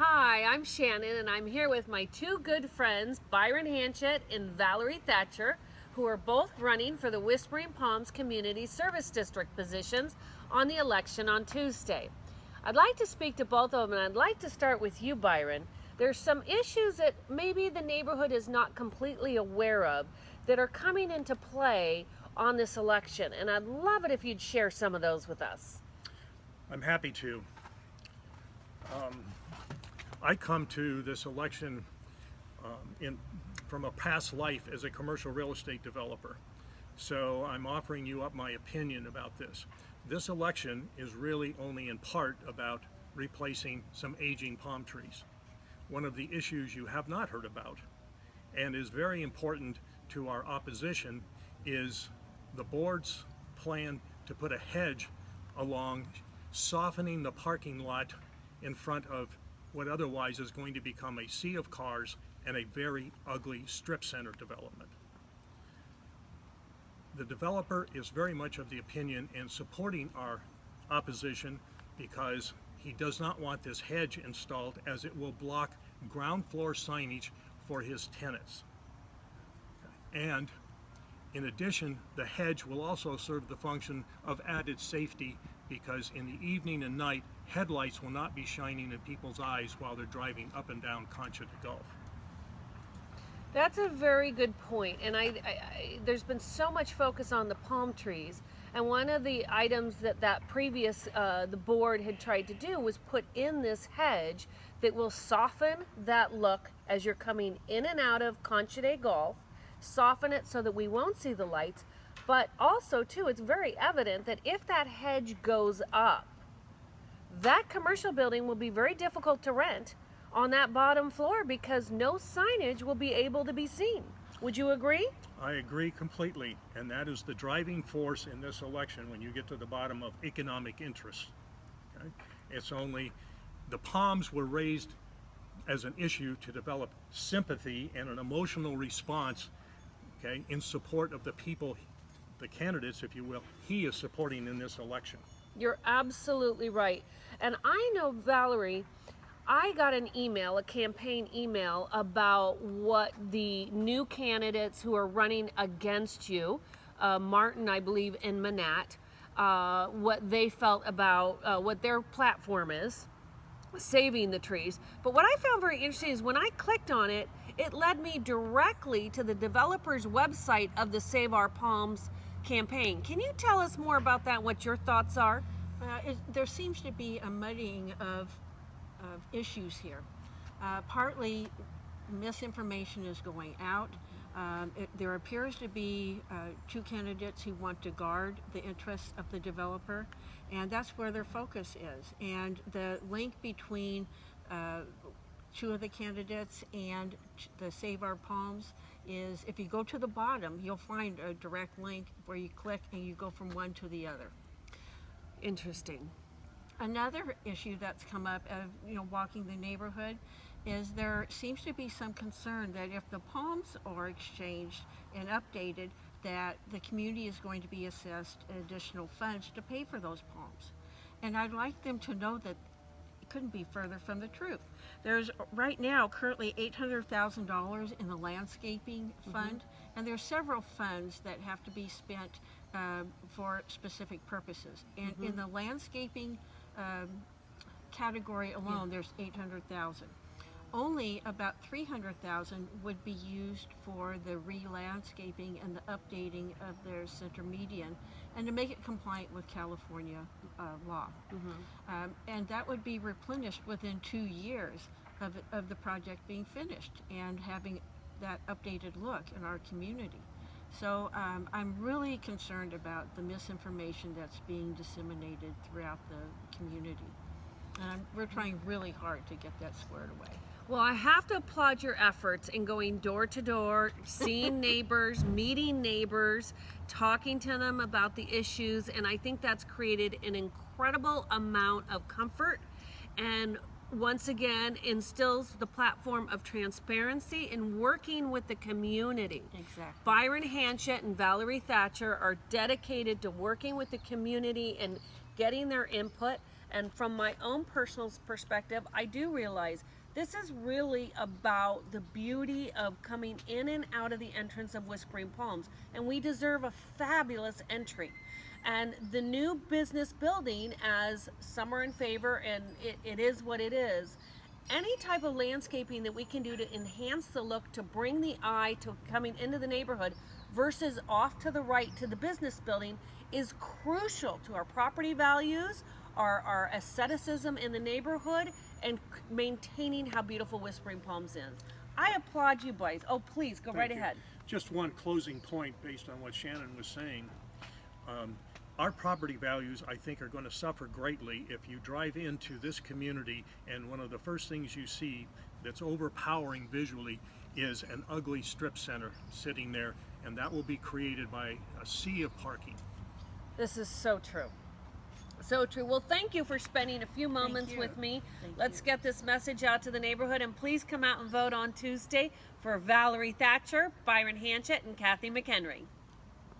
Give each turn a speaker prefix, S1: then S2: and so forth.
S1: Hi, I'm Shannon, and I'm here with my two good friends, Byron Hanchett and Valerie Thatcher, who are both running for the Whispering Palms Community Service District positions on the election on Tuesday. I'd like to speak to both of them, and I'd like to start with you, Byron. There's some issues that maybe the neighborhood is not completely aware of that are coming into play on this election, and I'd love it if you'd share some of those with us.
S2: I'm happy to. I come to this election from a past life as a commercial real estate developer. So I'm offering you up my opinion about this. This election is really only in part about replacing some aging palm trees. One of the issues you have not heard about and is very important to our opposition is the board's plan to put a hedge along, softening the parking lot in front of what otherwise is going to become a sea of cars and a very ugly strip center development. The developer is very much of the opinion and supporting our opposition because he does not want this hedge installed, as it will block ground floor signage for his tenants. And in addition, the hedge will also serve the function of added safety, because in the evening and night, headlights will not be shining in people's eyes while they're driving up and down Hanchett Gulf.
S1: That's a very good point, and there's been so much focus on the palm trees, and one of the items that previous the board had tried to do was put in this hedge that will soften that look as you're coming in and out of Hanchett Gulf, soften it so that we won't see the lights, but also too, it's very evident that if that hedge goes up, that commercial building will be very difficult to rent on that bottom floor because no signage will be able to be seen. Would you agree?
S2: I agree completely, and that is the driving force in this election when you get to the bottom of economic interests. Okay? It's only the palms were raised as an issue to develop sympathy and an emotional response, okay, in support of the people, the candidates, if you will, he is supporting in this election.
S1: You're absolutely right. And I know, Valerie, I got an email, a campaign email, about what the new candidates who are running against you, Martin, I believe, and Manat, what they felt about what their platform is, saving the trees. But what I found very interesting is when I clicked on it, it led me directly to the developer's website of the Save Our Palms campaign. Can you tell us more about that, what your thoughts are?
S3: There seems to be a muddying of issues here. Partly misinformation is going out. There appears to be two candidates who want to guard the interests of the developer, and that's where their focus is. And the link between two of the candidates and the Save Our Palms is, if you go to the bottom, you'll find a direct link where you click and you go from one to the other.
S1: Interesting.
S3: Another issue that's come up of walking the neighborhood is there seems to be some concern that if the palms are exchanged and updated, that the community is going to be assessed additional funds to pay for those palms. And I'd like them to know that it couldn't be further from the truth. There's right now currently $800,000 in the landscaping fund, and there's several funds that have to be spent for specific purposes. And in the landscaping category alone, there's $800,000. Only about $300,000 would be used for the re-landscaping and the updating of their center median, and to make it compliant with California law. And that would be replenished within 2 years of the project being finished and having that updated look in our community. So I'm really concerned about the misinformation that's being disseminated throughout the community. And we're trying really hard to get that squared away.
S1: Well, I have to applaud your efforts in going door to door, seeing neighbors, meeting neighbors, talking to them about the issues, and I think that's created an incredible amount of comfort, and once again instills the platform of transparency and working with the community.
S3: Exactly.
S1: Byron Hanchett and Valerie Thatcher are dedicated to working with the community and getting their input. And from my own personal perspective, I do realize this is really about the beauty of coming in and out of the entrance of Whispering Palms, and we deserve a fabulous entry. And the new business building, as some are in favor, and it is what it is, any type of landscaping that we can do to enhance the look, to bring the eye to coming into the neighborhood versus off to the right to the business building, is crucial to our property values, our aestheticism in the neighborhood, and maintaining how beautiful Whispering Palms is. I applaud you boys. Oh, please go right ahead.
S2: Just one closing point based on what Shannon was saying. Our property values, I think, are going to suffer greatly if you drive into this community and one of the first things you see that's overpowering visually is an ugly strip center sitting there, and that will be created by a sea of parking.
S1: This is so true. So true. Well, thank you for spending a few moments with me. Let's get this message out to the neighborhood, and please come out and vote on Tuesday for Valerie Thatcher, Byron Hanchett, and Kathy McHenry.